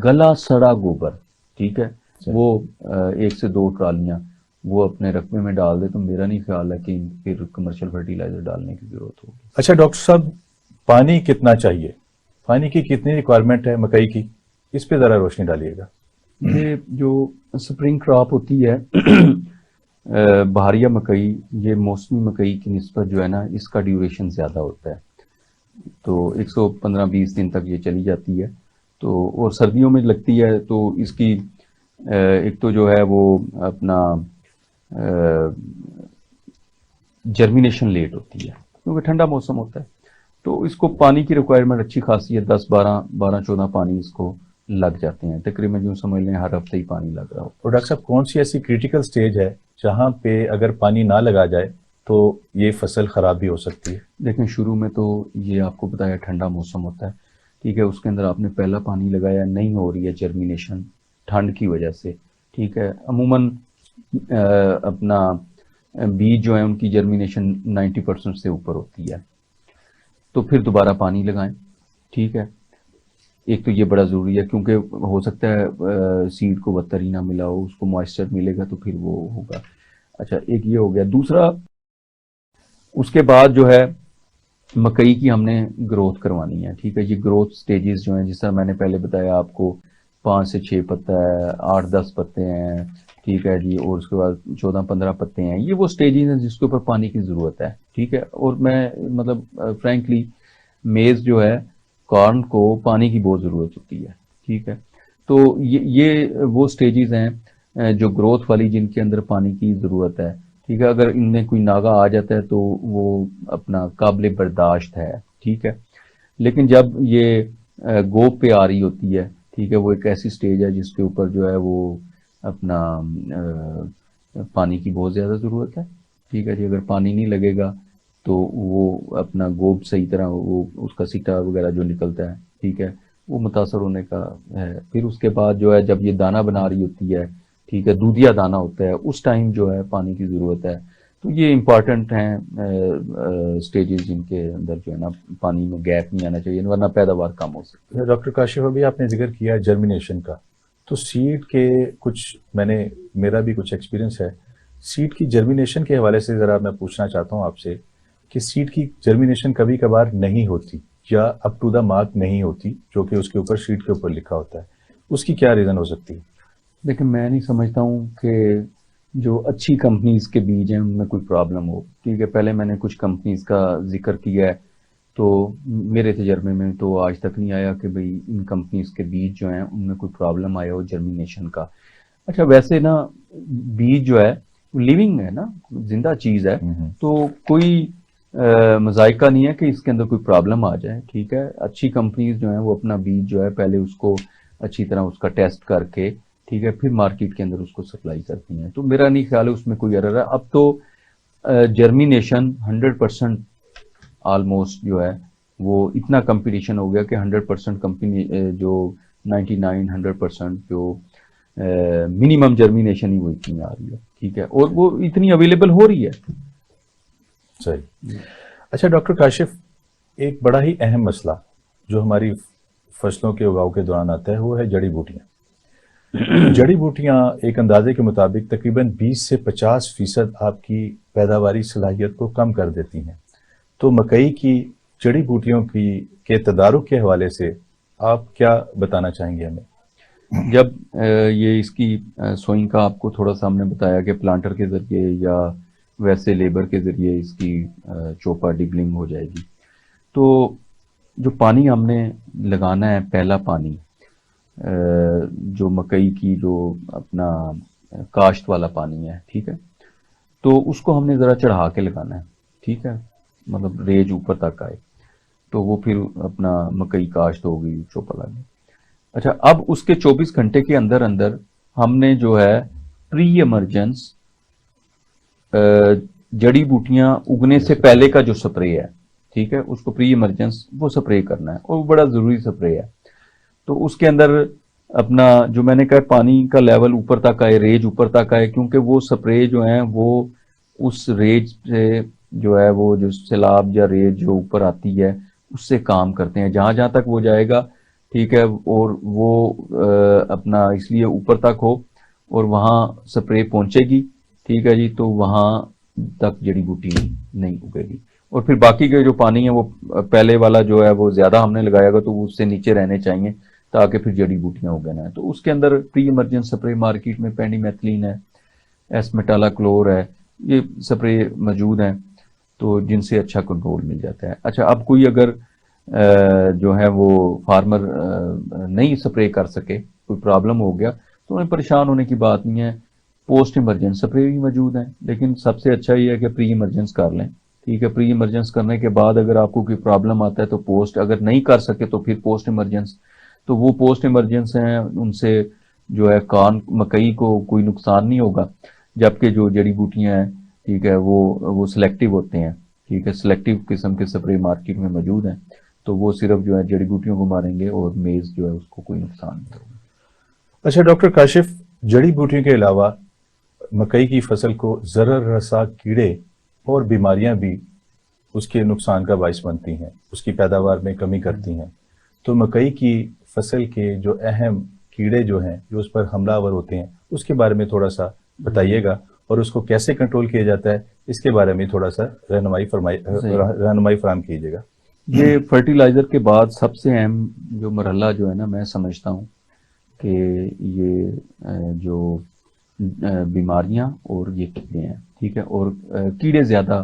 گلا سڑا گوبر، ٹھیک ہے، وہ 1 سے 2 ٹرالیاں وہ اپنے رقبے میں ڈال دے، تو میرا نہیں خیال ہے کہ پھر کمرشل فرٹیلائزر ڈالنے کی ضرورت ہوگی۔ اچھا ڈاکٹر صاحب، پانی کتنا چاہیے، پانی کی کتنی ریکوائرمنٹ ہے مکئی کی، اس پہ ذرا روشنی ڈالیے گا۔ یہ جو سپرنگ کراپ ہوتی ہے بہاریہ مکئی، یہ موسمی مکئی کی نسبت جو ہے نا، اس کا ڈیوریشن زیادہ ہوتا ہے، تو 115-20 دن تک یہ چلی جاتی ہے، تو اور سردیوں میں لگتی ہے، تو اس کی ایک تو جو ہے وہ اپنا جرمینیشن لیٹ ہوتی ہے کیونکہ ٹھنڈا موسم ہوتا ہے، تو اس کو پانی کی ریکوائرمنٹ اچھی خاصی ہے، 10-12-14 پانی اس کو لگ جاتے ہیں، تقریباً یوں سمجھ لیں ہر ہفتے ہی پانی لگ رہا ہو۔ اور ڈاکٹر صاحب کون سی ایسی کریٹیکل سٹیج ہے جہاں پہ اگر پانی نہ لگا جائے تو یہ فصل خراب بھی ہو سکتی ہے؟ دیکھیں شروع میں تو یہ آپ کو بتایا ٹھنڈا موسم ہوتا ہے، ٹھیک ہے، اس کے اندر آپ نے پہلا پانی لگایا، نہیں ہو رہی ہے جرمینیشن ٹھنڈ کی وجہ سے، ٹھیک ہے، عموماً اپنا بیج جو ہیں ان کی جرمینیشن 90% سے اوپر ہوتی ہے، تو پھر دوبارہ پانی لگائیں، ٹھیک ہے، ایک تو یہ بڑا ضروری ہے کیونکہ ہو سکتا ہے سیڈ کو وتر ہی نہ ملا ہو، اس کو موئسچر ملے گا تو پھر وہ ہوگا۔ اچھا ایک یہ ہو گیا، دوسرا اس کے بعد جو ہے مکئی کی ہم نے گروتھ کروانی ہے، ٹھیک ہے، یہ گروتھ سٹیجز جو ہیں جس طرح میں نے پہلے بتایا آپ کو، 5 سے 6 پتا ہے، 8-10 پتے ہیں، ٹھیک ہے جی، اور اس کے بعد 14-15 پتے ہیں، یہ وہ سٹیجز ہیں جس کے اوپر پانی کی ضرورت ہے، ٹھیک ہے، اور میں مطلب فرینکلی میز جو ہے کارن کو پانی کی بہت ضرورت ہوتی ہے، ٹھیک ہے، تو یہ وہ سٹیجز ہیں جو گروتھ والی جن کے اندر پانی کی ضرورت ہے، ٹھیک ہے، اگر ان میں کوئی ناغہ آ جاتا ہے تو وہ اپنا قابل برداشت ہے، ٹھیک ہے، لیکن جب یہ گوب پہ آ رہی ہوتی ہے، ٹھیک ہے، وہ ایک ایسی سٹیج ہے جس کے اوپر جو ہے وہ اپنا پانی کی بہت زیادہ ضرورت ہے، ٹھیک ہے جی، اگر پانی نہیں لگے گا تو وہ اپنا گوب صحیح طرح وہ اس کا سیٹا وغیرہ جو نکلتا ہے، ٹھیک ہے، وہ متاثر ہونے کا ہے۔ پھر اس کے بعد جو ہے جب یہ دانہ بنا رہی ہوتی ہے، ٹھیک ہے، دودھیا دانہ ہوتا ہے، اس ٹائم جو ہے پانی کی ضرورت ہے، تو یہ امپارٹنٹ ہیں سٹیجز جن کے اندر جو ہے نا پانی میں گیپ نہیں آنا چاہیے، ورنہ پیداوار کم ہو سکتی ہے۔ ڈاکٹر کاشف ابھی آپ نے ذکر کیا جرمینیشن کا، تو سیڈ کے کچھ میرا بھی کچھ ایکسپیرینس ہے، سیڈ کی جرمینیشن کے حوالے سے ذرا میں پوچھنا چاہتا ہوں آپ سے کہ سیڈ کی جرمینیشن کبھی کبھار نہیں ہوتی یا اپ ٹو دا مارک نہیں ہوتی جو کہ اس کے اوپر سیڈ کے اوپر لکھا ہوتا ہے، اس کی کیا ریزن ہو سکتی ہے؟ لیکن میں نہیں سمجھتا ہوں کہ جو اچھی کمپنیز کے بیج ہیں ان میں کوئی پرابلم ہو، ٹھیک ہے، پہلے میں نے کچھ کمپنیز کا ذکر کیا ہے، تو میرے تجربے میں تو آج تک نہیں آیا کہ بھئی ان کمپنیز کے بیج جو ہیں ان میں کوئی پرابلم آیا ہو جرمینیشن کا۔ اچھا ویسے نا بیج جو ہے لیونگ ہے نا، زندہ چیز ہے، تو کوئی مذائقہ نہیں ہے کہ اس کے اندر کوئی پرابلم آ جائے، ٹھیک ہے، اچھی کمپنیز جو ہیں وہ اپنا بیج جو ہے پہلے اس کو اچھی طرح اس کا ٹیسٹ کر کے، ٹھیک ہے، پھر مارکیٹ کے اندر اس کو سپلائی کرتی ہیں، تو میرا نہیں خیال ہے اس میں کوئی ایرر ہے۔ اب تو جرمینیشن 100% آلموسٹ جو ہے وہ اتنا کمپٹیشن ہو گیا کہ 100% کمپنی جو 99-100% جو منیمم جرمینیشن ہی وہ اتنی آ رہی ہے، ٹھیک ہے، اور وہ اتنی اویلیبل ہو رہی ہے۔ صحیح۔ اچھا ڈاکٹر کاشف، ایک بڑا ہی اہم مسئلہ جو ہماری فصلوں کے اگاؤ کے دوران آتا ہے وہ ہے جڑی بوٹیاں۔ جڑی بوٹیاں ایک اندازے کے مطابق تقریباً 20 سے 50% آپ کی پیداواری صلاحیت کو کم کر دیتی ہیں، تو مکئی کی جڑی بوٹیوں کے تدارک کے حوالے سے آپ کیا بتانا چاہیں گے ہمیں؟ جب یہ اس کی سوئنگ کا آپ کو تھوڑا سا ہم نے بتایا کہ پلانٹر کے ذریعے یا ویسے لیبر کے ذریعے اس کی چوپا ڈگلنگ ہو جائے گی، تو جو پانی ہم نے لگانا ہے پہلا پانی جو مکئی کی جو اپنا کاشت والا پانی ہے، ٹھیک ہے، تو اس کو ہم نے ذرا چڑھا کے لگانا ہے، ٹھیک ہے، مطلب ریج اوپر تک آئے، تو وہ پھر اپنا مکئی کاشت ہوگی، چوپا لگے۔ اچھا اب اس کے 24 گھنٹے کے اندر اندر ہم نے جو ہے پری ایمرجنس جڑی بوٹیاں اگنے سے پہلے کا جو سپرے ہے، ٹھیک ہے، اس کو پری ایمرجنس وہ سپرے کرنا ہے، اور وہ بڑا ضروری سپرے ہے۔ تو اس کے اندر اپنا جو میں نے کہا پانی کا لیول اوپر تک آئے، ریج اوپر تک آئے، کیونکہ وہ سپرے جو ہیں وہ اس ریج سے جو ہے وہ جو سیلاب یا ریج جو اوپر آتی ہے اس سے کام کرتے ہیں جہاں جہاں تک وہ جائے گا، ٹھیک ہے، اور وہ اپنا اس لیے اوپر تک ہو اور وہاں سپرے پہنچے گی، ٹھیک ہے جی، تو وہاں تک جڑی بوٹی نہیں اگے گی. اور پھر باقی کے جو پانی ہے وہ پہلے والا جو ہے وہ زیادہ ہم نے لگایا گا تو اس سے نیچے رہنے چاہیے تاکہ پھر جڑی بوٹیاں اگے نا. تو اس کے اندر پری ایمرجنس سپرے مارکیٹ میں پینڈی میتھلین ہے، ایس میٹالا کلور ہے، یہ سپرے موجود ہیں تو جن سے اچھا کنٹرول مل جاتا ہے. اچھا، اب کوئی اگر جو ہے وہ فارمر نہیں سپرے کر سکے، کوئی پرابلم ہو گیا، تو انہیں پریشان ہونے کی بات نہیں ہے. پوسٹ ایمرجنس سپرے بھی موجود ہیں، لیکن سب سے اچھا یہ ہے کہ پری ایمرجنس کر لیں. ٹھیک ہے، پری ایمرجنس کرنے کے بعد اگر آپ کو کوئی پرابلم آتا ہے تو پوسٹ، اگر نہیں کر سکے تو پھر پوسٹ ایمرجنس. تو وہ پوسٹ ایمرجنس ہیں، ان سے جو ہے کان مکئی کو کوئی نقصان نہیں ہوگا، جبکہ جو جڑی بوٹیاں ہیں، ٹھیک ہے، وہ سلیکٹیو ہوتے ہیں. ٹھیک ہے، سلیکٹیو قسم کے سپرے مارکیٹ میں موجود ہیں، تو وہ صرف جو ہے جڑی بوٹیوں کو ماریں گے اور میز جو ہے اس کو کوئی نقصان نہیں ہوگا. اچھا ڈاکٹر کاشف، جڑی بوٹیوں کے علاوہ مکئی کی فصل کو ضرر رسا کیڑے اور بیماریاں بھی اس کے نقصان کا باعث بنتی ہیں، اس کی پیداوار میں کمی کرتی ہیں. تو مکئی کی فصل کے جو اہم کیڑے جو ہیں جو اس پر حملہ آور ہوتے ہیں، اس کے بارے میں تھوڑا سا بتائیے گا، اور اس کو کیسے کنٹرول کیا جاتا ہے اس کے بارے میں تھوڑا سا رہنمائی فراہم کیجیے گا. یہ فرٹیلائزر کے بعد سب سے اہم جو مرحلہ جو ہے نا، میں سمجھتا ہوں کہ یہ جو بیماریاں اور یہ کیڑے ہیں، ٹھیک ہے، اور کیڑے زیادہ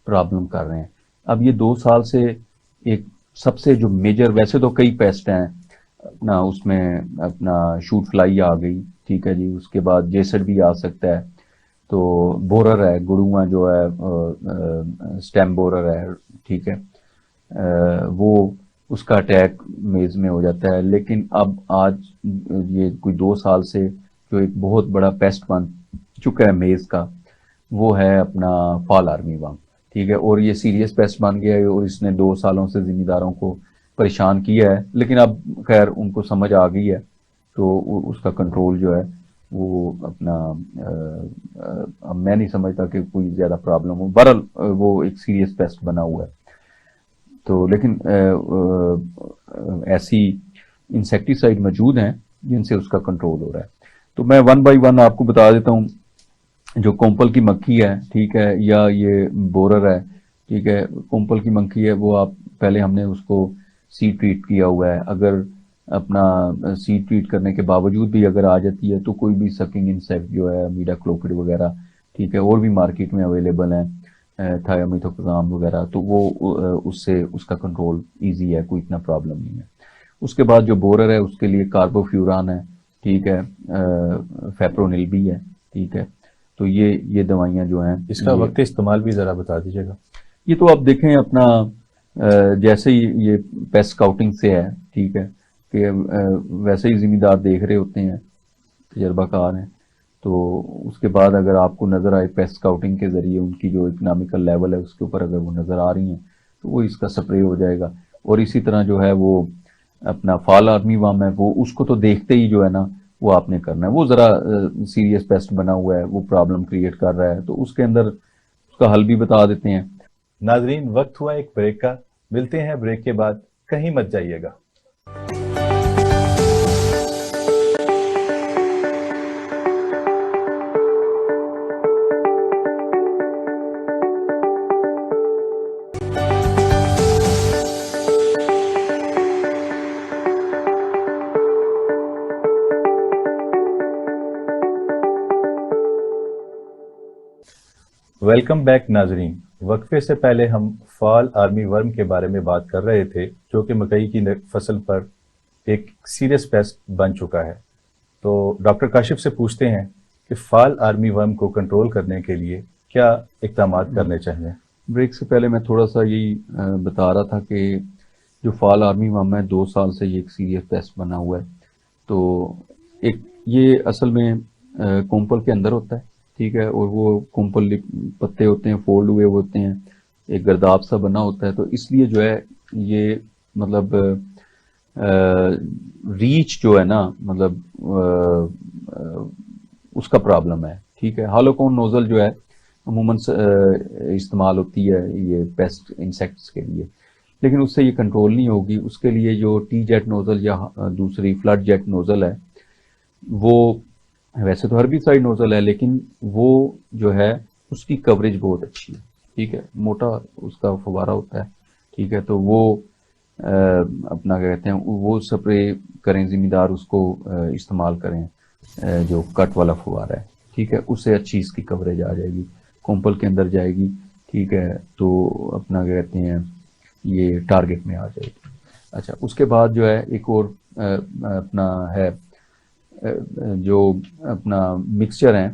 پرابلم کر رہے ہیں. اب یہ 2 سال سے ایک سب سے جو میجر، ویسے تو کئی پیسٹ ہیں اپنا، اس میں اپنا شوٹ فلائی آ گئی، ٹھیک ہے جی، اس کے بعد جیسٹ بھی آ سکتا ہے، تو بورر ہے، گڑواں جو ہے سٹیم بورر ہے، ٹھیک ہے، وہ اس کا اٹیک میز میں ہو جاتا ہے. لیکن اب آج یہ کوئی 2 سال سے جو ایک بہت بڑا پیسٹ بن چکا ہے میز کا، وہ ہے اپنا فال آرمی ورم. ٹھیک ہے، اور یہ سیریس پیسٹ بن گیا ہے اور اس نے 2 سالوں سے زمینداروں کو پریشان کیا ہے. لیکن اب خیر ان کو سمجھ آ گئی ہے، تو اس کا کنٹرول جو ہے وہ اپنا اب میں نہیں سمجھتا کہ کوئی زیادہ پرابلم ہو. بہرحال وہ ایک سیریس پیسٹ بنا ہوا ہے. تو لیکن ایسی انسیکٹیسائڈ موجود ہیں جن سے اس کا کنٹرول ہو رہا ہے. تو میں 1 بائی 1 آپ کو بتا دیتا ہوں. جو کومپل کی مکھی ہے، ٹھیک ہے، یا یہ بورر ہے، ٹھیک ہے، کومپل کی مکھی ہے، وہ آپ پہلے ہم نے اس کو سیڈ ٹریٹ کیا ہوا ہے. اگر اپنا سیڈ ٹریٹ کرنے کے باوجود بھی اگر آ جاتی ہے تو کوئی بھی سکنگ انسیکٹ جو ہے میڈا کلوپڈ وغیرہ، ٹھیک ہے، اور بھی مارکیٹ میں اویلیبل ہیں، تھایامیتھوکزام وغیرہ، تو وہ اس سے اس کا کنٹرول ایزی ہے، کوئی اتنا پرابلم نہیں ہے. اس کے بعد جو بورر ہے اس کے لیے کاربوفیوران ہے، ٹھیک ہے، فیپرونل بھی ہے، ٹھیک ہے. تو یہ دوائیاں جو ہیں، اس کا وقت استعمال بھی ذرا بتا دیجیے گا. یہ تو آپ دیکھیں اپنا جیسے ہی یہ پیسٹ اسکاؤٹنگ سے ہے، ٹھیک ہے، کہ ویسے ہی زمیندار دیکھ رہے ہوتے ہیں، تجربہ کار ہیں، تو اس کے بعد اگر آپ کو نظر آئے پیسٹ اسکاؤٹنگ کے ذریعے ان کی جو اکنامیکل لیول ہے اس کے اوپر اگر وہ نظر آ رہی ہیں تو وہ اس کا سپرے ہو جائے گا. اور اسی طرح جو ہے وہ اپنا فال آرمی وام ہے، وہ اس کو تو دیکھتے ہی جو ہے نا وہ آپ نے کرنا ہے. وہ ذرا سیریس پیسٹ بنا ہوا ہے، وہ پرابلم کریٹ کر رہا ہے، تو اس کے اندر اس کا حل بھی بتا دیتے ہیں. ناظرین، وقت ہوا ایک بریک کا، ملتے ہیں بریک کے بعد، کہیں مت جائیے گا. ویلکم بیک ناظرین. وقفے سے پہلے ہم فال آرمی ورم کے بارے میں بات کر رہے تھے، جو کہ مکئی کی فصل پر ایک سیریس پیسٹ بن چکا ہے. تو ڈاکٹر کاشف سے پوچھتے ہیں کہ فال آرمی ورم کو کنٹرول کرنے کے لیے کیا اقدامات کرنے چاہیے. بریک سے پہلے میں تھوڑا سا یہی بتا رہا تھا کہ جو فال آرمی ورم ہے 2 سال سے یہ ایک سیریس پیسٹ بنا ہوا ہے. تو ایک یہ اصل میں کومپل کے اندر ہوتا ہے، ٹھیک ہے، اور وہ کومپل پتے ہوتے ہیں، فولڈ ہوئے ہوتے ہیں، ایک گرداب سا بنا ہوتا ہے. تو اس لیے جو ہے یہ مطلب ریچ جو ہے نا، مطلب اس کا پرابلم ہے، ٹھیک ہے. ہالوکون نوزل جو ہے عموماً استعمال ہوتی ہے یہ پیسٹ انسیکٹس کے لیے، لیکن اس سے یہ کنٹرول نہیں ہوگی. اس کے لیے جو ٹی جیٹ نوزل یا دوسری فلڈ جیٹ نوزل ہے وہ ویسے تو ہربیسائڈ نوزل ہے لیکن وہ جو ہے اس کی کوریج بہت اچھی ہے. ٹھیک ہے, موٹا اس کا فوارہ ہوتا ہے. ٹھیک ہے, تو وہ اپنا کیا کہتے ہیں وہ سپرے کریں, ذمہ دار اس کو استعمال کریں جو کٹ والا فوارہ ہے. ٹھیک ہے, اس سے اچھی اس کی کوریج آ جائے گی, کومپل کے اندر جائے گی. ٹھیک ہے, تو اپنا کیا کہتے ہیں یہ ٹارگٹ میں آ جائے گی. اچھا, اس کے بعد جو ہے ایک اور اپنا ہے جو اپنا مکسچر ہیں.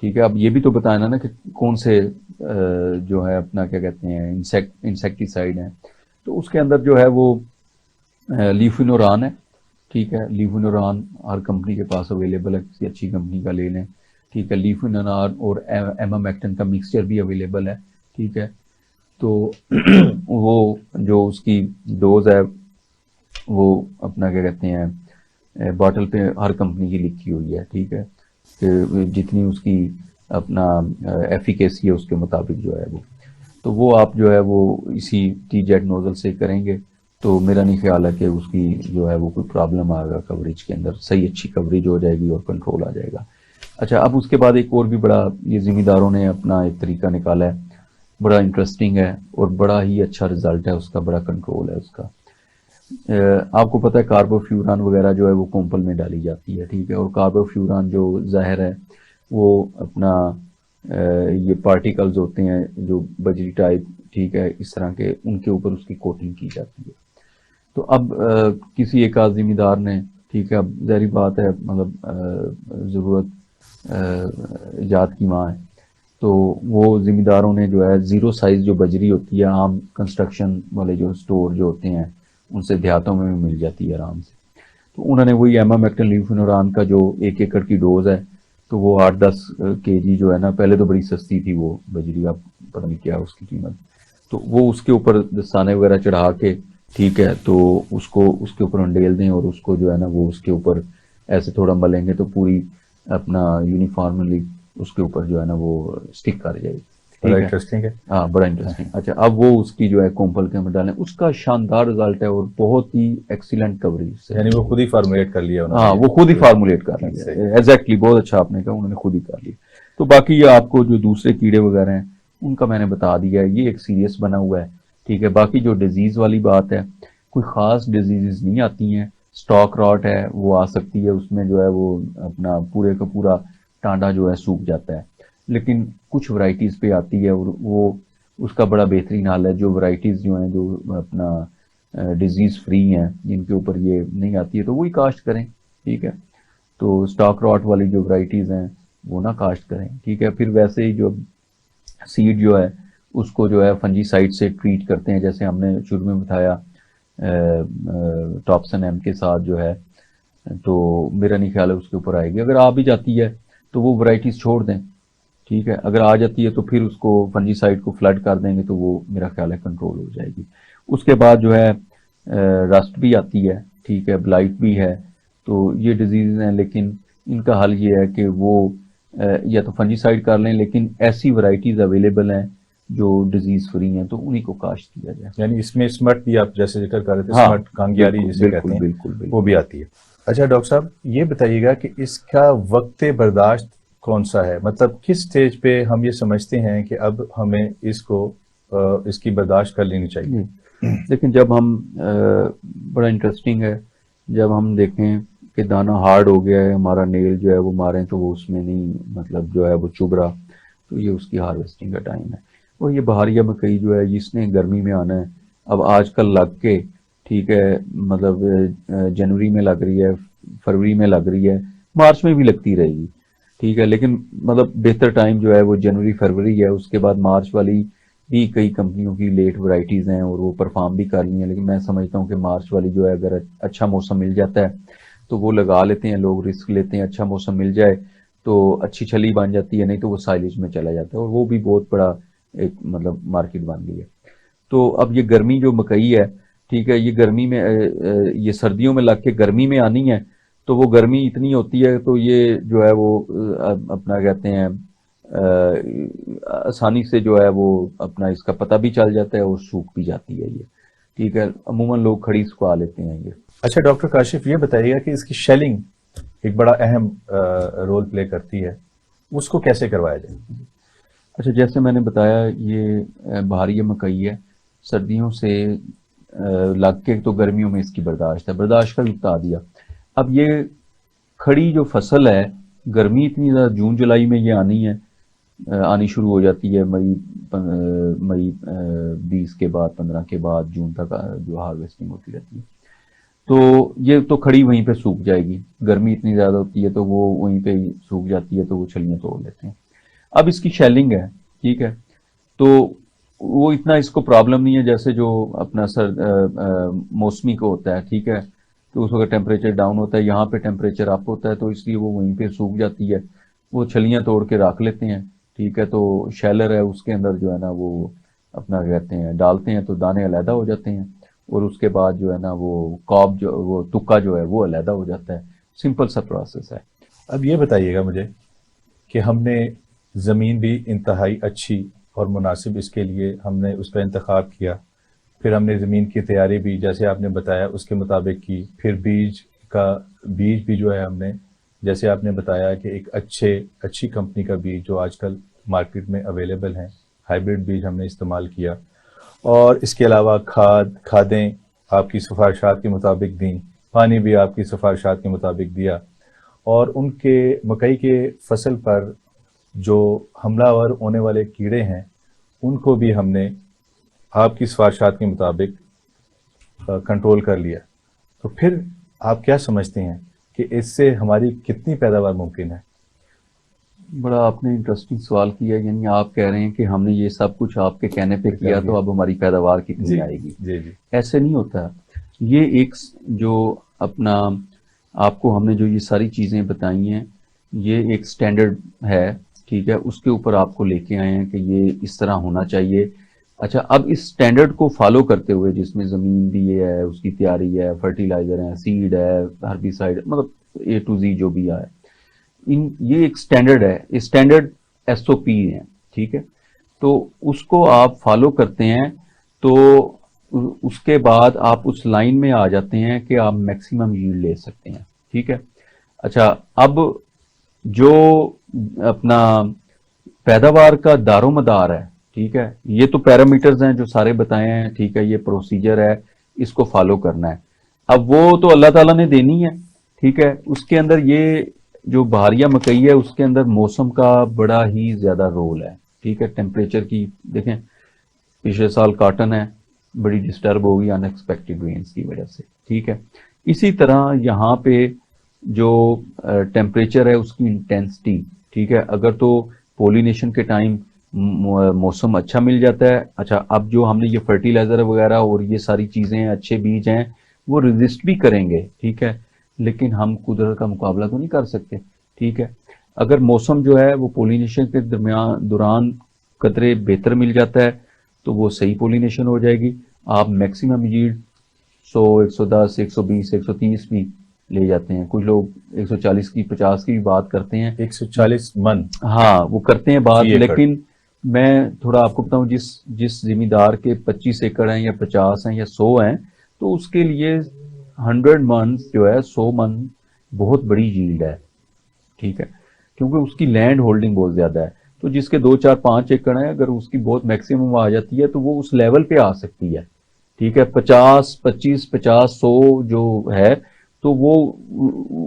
ٹھیک ہے, اب یہ بھی تو بتانا نا کہ کون سے جو ہے اپنا کیا کہتے ہیں انسیکٹیسائڈ ہیں. تو اس کے اندر جو ہے وہ لیفینوران ہے. ٹھیک ہے, لیفینوران ہر کمپنی کے پاس اویلیبل ہے, کسی اچھی کمپنی کا لے لیں. ٹھیک ہے, لیفینوران اور ایمامیکٹن کا مکسچر بھی اویلیبل ہے. ٹھیک ہے, تو وہ جو اس کی ڈوز ہے وہ اپنا کیا کہتے ہیں باٹل پہ ہر کمپنی کی لکھی ہوئی ہے. ٹھیک ہے, کہ جتنی اس کی اپنا ایفیکیسی ہے اس کے مطابق جو ہے وہ, تو وہ آپ جو ہے وہ اسی ٹی جیٹ نوزل سے کریں گے تو میرا نہیں خیال ہے کہ اس کی جو ہے وہ کوئی پرابلم آئے گا کوریج کے اندر. صحیح اچھی کوریج ہو جائے گی اور کنٹرول آ جائے گا. اچھا, اب اس کے بعد ایک اور بھی بڑا یہ ذمہ داروں نے اپنا ایک طریقہ نکالا ہے, بڑا انٹرسٹنگ ہے اور بڑا ہی اچھا رزلٹ ہے اس کا, بڑا کنٹرول ہے اس کا. آپ کو پتہ ہے کاربوفیوران وغیرہ جو ہے وہ کومپل میں ڈالی جاتی ہے. ٹھیک ہے, اور کاربوفیوران جو زہر ہے وہ اپنا یہ پارٹیکلز ہوتے ہیں جو بجری ٹائپ, ٹھیک ہے, اس طرح کے, ان کے اوپر اس کی کوٹنگ کی جاتی ہے. تو اب کسی ایک ذمہ دار نے, ٹھیک ہے, اب ظاہری بات ہے مطلب ضرورت ایجاد کی ماں ہے, تو وہ ذمہ داروں نے جو ہے زیرو سائز جو بجری ہوتی ہے عام کنسٹرکشن والے جو سٹور جو ہوتے ہیں ان سے دیہاتوں میں بھی مل جاتی ہے آرام سے, تو انہوں نے وہی ایمامیکٹن لیفینوران کا جو 1 ایکڑ کی ڈوز ہے تو وہ 8-10 kg جو ہے نا, پہلے تو بڑی سستی تھی وہ بجری, اب پتہ نہیں کیا اس کی قیمت, تو وہ اس کے اوپر دستانے وغیرہ چڑھا کے, ٹھیک ہے, تو اس کو اس کے اوپر انڈیل دیں اور اس کو جو ہے نا وہ اس کے اوپر ایسے تھوڑا ملیں گے تو پوری اپنا یونیفارملی اس کے اوپر جو ہے نا وہ اسٹک کر جائے گی. بڑا انٹرسٹنگ ہے. ہاں, بڑا انٹرسٹنگ. اچھا, اب وہ اس کی جو ہے کومپل کے اندر ڈالیں, اس کا شاندار رزلٹ ہے اور بہت ہی ایکسیلنٹ کوریج. یعنی وہ خود ہی فارمولیٹ کر لیا انہوں نے. ہاں, وہ خود ہی فارمولیٹ کر لیا. ایگزیکٹلی, بہت اچھا آپ نے کہا, انہوں نے خود ہی کر لیا. تو باقی یہ آپ کو جو دوسرے کیڑے وغیرہ ہیں ان کا میں نے بتا دیا ہے, یہ ایک سیریس بنا ہوا ہے. ٹھیک ہے, باقی جو ڈیزیز والی بات ہے, کوئی خاص ڈیزیز نہیں آتی ہیں. سٹاک راٹ ہے وہ آ سکتی ہے, اس میں جو ہے وہ اپنا پورے کا پورا ٹانڈا جو ہے سوکھ جاتا ہے, لیکن کچھ ورائٹیز پہ آتی ہے اور وہ اس کا بڑا بہترین حال ہے. جو ورائٹیز جو ہیں جو اپنا ڈیزیز فری ہیں جن کے اوپر یہ نہیں آتی ہے تو وہی کاشت کریں. ٹھیک ہے, تو سٹاک راٹ والی جو ورائٹیز ہیں وہ نہ کاشت کریں. ٹھیک ہے, پھر ویسے ہی جو سیڈ جو ہے اس کو جو ہے فنجی سائڈ سے ٹریٹ کرتے ہیں, جیسے ہم نے شروع میں بتایا ٹاپسن ایم کے ساتھ جو ہے, تو میرا نہیں خیال ہے اس کے اوپر آئے گی. اگر آ بھی جاتی ہے تو وہ ورائٹیز چھوڑ دیں. ٹھیک ہے, اگر آ جاتی ہے تو پھر اس کو فنجی سائڈ کو فلڈ کر دیں گے تو وہ میرا خیال ہے کنٹرول ہو جائے گی. اس کے بعد جو ہے رسٹ بھی آتی ہے. ٹھیک ہے, بلائٹ بھی ہے. تو یہ ڈیزیز ہیں, لیکن ان کا حل یہ ہے کہ وہ یا تو فنجی سائڈ کر لیں, لیکن ایسی ورائٹیز اویلیبل ہیں جو ڈیزیز فری ہیں تو انہی کو کاشت کیا جائے. یعنی اس میں اسمٹ بھی آپ جیسے ذکر کر رہے تھے, ہاں, اسمٹ کانگیاری جسے کہتے ہیں, بالکل وہ بھی آتی ہے. اچھا ڈاکٹر صاحب, یہ بتائیے گا کہ اس کا وقت برداشت کون سا ہے, مطلب کس سٹیج پہ ہم یہ سمجھتے ہیں کہ اب ہمیں اس کی برداشت کر لینی چاہیے. لیکن جب ہم بڑا انٹرسٹنگ ہے, جب ہم دیکھیں کہ دانہ ہارڈ ہو گیا ہے, ہمارا نیل جو ہے وہ ماریں تو وہ اس میں نہیں مطلب جو ہے وہ چبھ رہا, تو یہ اس کی ہارویسٹنگ کا ٹائم ہے. اور یہ بہاریہ مکئی جو ہے جس نے گرمی میں آنا ہے, اب آج کل لگ کے, ٹھیک ہے, مطلب جنوری میں لگ رہی ہے, فروری میں لگ رہی ہے, مارچ میں بھی لگتی رہے گی. ٹھیک ہے, لیکن مطلب بہتر ٹائم جو ہے وہ جنوری فروری ہے. اس کے بعد مارچ والی بھی کئی کمپنیوں کی لیٹ ورائٹیز ہیں اور وہ پرفارم بھی کر لی ہیں, لیکن میں سمجھتا ہوں کہ مارچ والی جو ہے اگر اچھا موسم مل جاتا ہے تو وہ لگا لیتے ہیں لوگ, رسک لیتے ہیں, اچھا موسم مل جائے تو اچھی چھلی بن جاتی ہے, نہیں تو وہ سائلیج میں چلا جاتا ہے, اور وہ بھی بہت بڑا ایک مطلب مارکیٹ بن گئی ہے. تو اب یہ گرمی جو مکئی ہے, ٹھیک ہے, یہ گرمی میں یہ سردیوں میں لگ کے گرمی میں آنی ہے, تو وہ گرمی اتنی ہوتی ہے تو یہ جو ہے وہ اپنا کہتے ہیں آسانی سے جو ہے وہ اپنا اس کا پتہ بھی چل جاتا ہے اور سوکھ بھی جاتی ہے یہ. ٹھیک ہے، عموماً لوگ کھڑی سکھوا لیتے ہیں یہ. اچھا ڈاکٹر کاشف یہ بتائیے گا کہ اس کی شیلنگ ایک بڑا اہم رول پلے کرتی ہے، اس کو کیسے کروایا جائے؟ اچھا، جیسے میں نے بتایا یہ بہاریہ مکئی ہے، سردیوں سے لگ کے تو گرمیوں میں اس کی برداشت کا بھی بتا دیا. اب یہ کھڑی جو فصل ہے، گرمی اتنی زیادہ جون جولائی میں یہ آنی شروع ہو جاتی ہے، مئی 20 کے بعد 15 کے بعد جون تک جو ہارویسٹنگ ہوتی رہتی ہے. تو یہ تو کھڑی وہیں پہ سوکھ جائے گی، گرمی اتنی زیادہ ہوتی ہے تو وہ وہیں پہ سوکھ جاتی ہے، تو وہ چھلیاں توڑ لیتے ہیں. اب اس کی شیلنگ ہے، ٹھیک ہے، تو وہ اتنا اس کو پرابلم نہیں ہے جیسے جو اپنا موسمی کو ہوتا ہے، ٹھیک ہے، تو اس وقت ٹیمپریچر ڈاؤن ہوتا ہے، یہاں پہ ٹیمپریچر اپ ہوتا ہے، تو اس لیے وہ وہیں پہ سوکھ جاتی ہے، وہ چھلیاں توڑ کے رکھ لیتے ہیں. ٹھیک ہے، تو شیلر ہے اس کے اندر جو ہے نا وہ اپنا کہتے ہیں ڈالتے ہیں، تو دانے علیحدہ ہو جاتے ہیں، اور اس کے بعد جو ہے نا وہ کاب جو وہ تکا جو ہے وہ علیحدہ ہو جاتا ہے. سمپل سا پروسیس ہے. اب یہ بتائیے گا مجھے کہ ہم نے زمین بھی انتہائی اچھی اور مناسب اس کے لیے ہم نے اس کا انتخاب کیا، پھر ہم نے زمین کی تیاری بھی جیسے آپ نے بتایا اس کے مطابق کی، پھر بیج بھی جو ہے ہم نے جیسے آپ نے بتایا کہ ایک اچھی کمپنی کا بیج جو آج کل مارکیٹ میں اویلیبل ہیں، ہائیبرڈ بیج ہم نے استعمال کیا، اور اس کے علاوہ کھادیں آپ کی سفارشات کے مطابق دیں، پانی بھی آپ کی سفارشات کے مطابق دیا، اور ان کے مکئی کے فصل پر جو حملہ آور ہونے والے کیڑے ہیں ان کو بھی ہم نے آپ کی سفارشات کے مطابق کنٹرول کر لیا. تو پھر آپ کیا سمجھتے ہیں کہ اس سے ہماری کتنی پیداوار ممکن ہے؟ بڑا آپ نے انٹرسٹنگ سوال کیا، یعنی آپ کہہ رہے ہیں کہ ہم نے یہ سب کچھ آپ کے کہنے پہ کیا تو اب ہماری پیداوار کتنی آئے گی. جی جی ایسے نہیں ہوتا. یہ ایک جو اپنا آپ کو ہم نے جو یہ ساری چیزیں بتائی ہیں یہ ایک سٹینڈرڈ ہے، ٹھیک ہے، اس کے اوپر آپ کو لے کے آئے ہیں کہ یہ اس طرح ہونا چاہیے. اچھا، اب اس سٹینڈرڈ کو فالو کرتے ہوئے جس میں زمین بھی یہ ہے، اس کی تیاری ہے، فرٹیلائزر ہے، سیڈ ہے، ہربیسائڈ، مطلب اے ٹو زی جو بھی آئے، یہ ایک سٹینڈرڈ ہے، اسٹینڈرڈ ایس او پی ہے، ٹھیک ہے. تو اس کو آپ فالو کرتے ہیں تو اس کے بعد آپ اس لائن میں آ جاتے ہیں کہ آپ میکسیمم ییلڈ لے سکتے ہیں. ٹھیک ہے. اچھا، اب جو اپنا پیداوار کا دار و مدار ہے، ٹھیک ہے، یہ تو پیرامیٹرز ہیں جو سارے بتائے ہیں، ٹھیک ہے، یہ پروسیجر ہے، اس کو فالو کرنا ہے. اب وہ تو اللہ تعالیٰ نے دینی ہے، ٹھیک ہے. اس کے اندر یہ جو بہاریہ مکئی ہے اس کے اندر موسم کا بڑا ہی زیادہ رول ہے، ٹھیک ہے. ٹیمپریچر کی دیکھیں، پچھلے سال کاٹن ہے بڑی ڈسٹرب ہوگی ان ایکسپیکٹڈ رینز کی وجہ سے، ٹھیک ہے. اسی طرح یہاں پہ جو ٹیمپریچر ہے اس کی انٹینسٹی، ٹھیک ہے، اگر تو پولینیشن کے ٹائم موسم اچھا مل جاتا ہے. اچھا، اب جو ہم نے یہ فرٹیلائزر وغیرہ اور یہ ساری چیزیں ہیں، اچھے بیج ہیں، وہ ریزسٹ بھی کریں گے، ٹھیک ہے، لیکن ہم قدرت کا مقابلہ تو نہیں کر سکتے، ٹھیک ہے. اگر موسم جو ہے وہ پولینیشن کے دوران قدرے بہتر مل جاتا ہے تو وہ صحیح پولینیشن ہو جائے گی. آپ میکسیمم ییلڈ 100 110 120 130 بھی لے جاتے ہیں. کچھ لوگ 140 کی 50 کی بھی بات کرتے ہیں، 140 من، ہاں وہ کرتے ہیں بات. ایکڑ. لیکن میں تھوڑا آپ کو بتاؤں، جس زمین دار کے 25 ایکڑ ہیں یا 50 ہیں یا 100 ہیں، تو اس کے لیے 100 من جو ہے 100 من بہت بڑی ییلڈ ہے، ٹھیک ہے، کیونکہ اس کی لینڈ ہولڈنگ بہت زیادہ ہے. تو جس کے 2 4 5 ایکڑ ہیں، اگر اس کی بہت میکسیمم آ جاتی ہے تو وہ اس لیول پہ آ سکتی ہے، ٹھیک ہے. 50 25 50 100 جو ہے تو وہ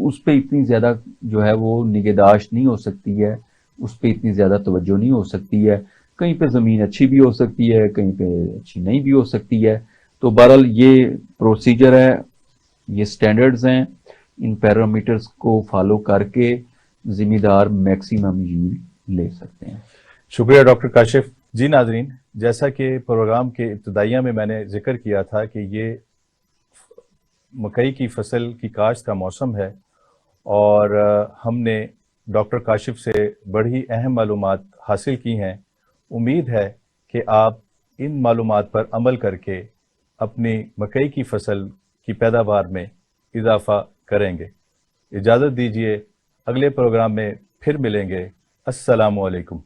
اس پہ اتنی زیادہ جو ہے وہ نگہداشت نہیں ہو سکتی ہے، اس پہ اتنی زیادہ توجہ نہیں ہو سکتی ہے. کہیں پہ زمین اچھی بھی ہو سکتی ہے، کہیں پہ اچھی نہیں بھی ہو سکتی ہے. تو بہرحال یہ پروسیجر ہے، یہ سٹینڈرڈز ہیں، ان پیرامیٹرز کو فالو کر کے ذمہ دار میکسیمم ییلڈ لے سکتے ہیں. شکریہ ڈاکٹر کاشف. جی ناظرین، جیسا کہ پروگرام کے ابتدائیہ میں نے ذکر کیا تھا کہ یہ مکئی کی فصل کی کاشت کا موسم ہے، اور ہم نے ڈاکٹر کاشف سے بڑی اہم معلومات حاصل کی ہیں. امید ہے کہ آپ ان معلومات پر عمل کر کے اپنی مکئی کی فصل کی پیداوار میں اضافہ کریں گے. اجازت دیجیے، اگلے پروگرام میں پھر ملیں گے. السلام علیکم.